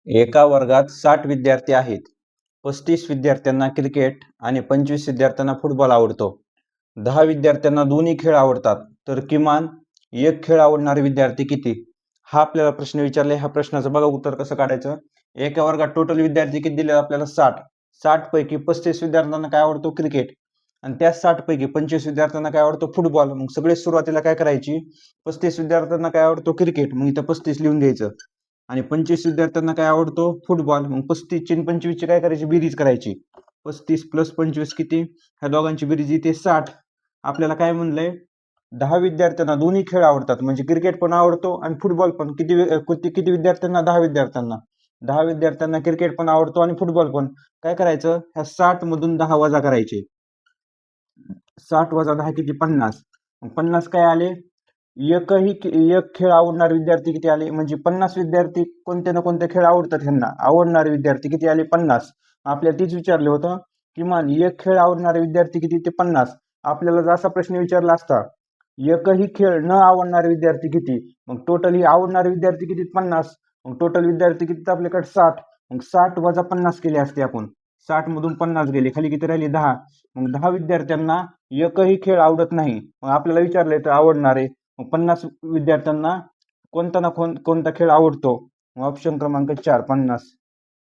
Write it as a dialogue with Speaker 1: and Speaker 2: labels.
Speaker 1: एका वर्गात 60 विद्यार्थी आहेत. 35 विद्यार्थ्यांना क्रिकेट आणि 25 विद्यार्थ्यांना फुटबॉल आवडतो. 10 विद्यार्थ्यांना दोन्ही खेळ आवडतात, तर किमान एक खेळ आवडणारे विद्यार्थी किती? हा आपल्याला प्रश्न विचारला. ह्या प्रश्नाचं बघा उत्तर कसं काढायचं. एका वर्गात टोटल विद्यार्थी किती दिले आपल्याला? 60. 60 पैकी 35 विद्यार्थ्यांना काय आवडतो? क्रिकेट. आणि त्या 60 पैकी 25 विद्यार्थ्यांना काय आवडतो? फुटबॉल. मग सगळे सुरुवातीला काय करायची? 35 विद्यार्थ्यांना काय आवडतो? क्रिकेट. मग इथं 35 लिहून घ्यायचं. आणि 25 विद्यार्थ्यांना काय आवडतो? फुटबॉल. मग 35 आणि 25 ची काय करायची? बेरीज करायची. 35 प्लस 25 किती? ह्या दोघांची बेरीज येते 60. आपल्याला काय म्हणलंय? 10 विद्यार्थ्यांना दोन्ही खेळ आवडतात, म्हणजे क्रिकेट पण आवडतो आणि फुटबॉल पण. किती विद्यार्थ्यांना? 10 विद्यार्थ्यांना. 10 विद्यार्थ्यांना क्रिकेट पण आवडतो आणि फुटबॉल पण. काय करायचं? ह्या 60 मधून 10 वजा करायचे. 60 वजा 10 किती? 50. 50 काय आले? एक खेळ आवडणारे विद्यार्थी किती आले? म्हणजे 50 विद्यार्थी कोणत्या ना कोणत्या खेळ आवडतात ह्यांना. आवडणारे विद्यार्थी किती आले? 50. आपल्याला तीच विचारलं होतं, किमान एक खेळ आवडणारे विद्यार्थी किती? ते 50. आपल्याला जर असा प्रश्न विचारला असता, एकही खेळ न आवडणारे विद्यार्थी किती? मग टोटल ही आवडणारे विद्यार्थी किती? 50. मग टोटल विद्यार्थी किती आपल्याकडे? 60. मग 60 वजा 50 केले असते आपण. 60 मधून 50 गेले, खाली किती राहिले? 10. मग 10 विद्यार्थ्यांना एकही खेळ आवडत नाही. मग आपल्याला विचारलंय तर आवडणारे. 50 विद्यार्थ्यांना कोणता ना कोणता खेळ आवडतो? ऑप्शन क्रमांक 4, 50.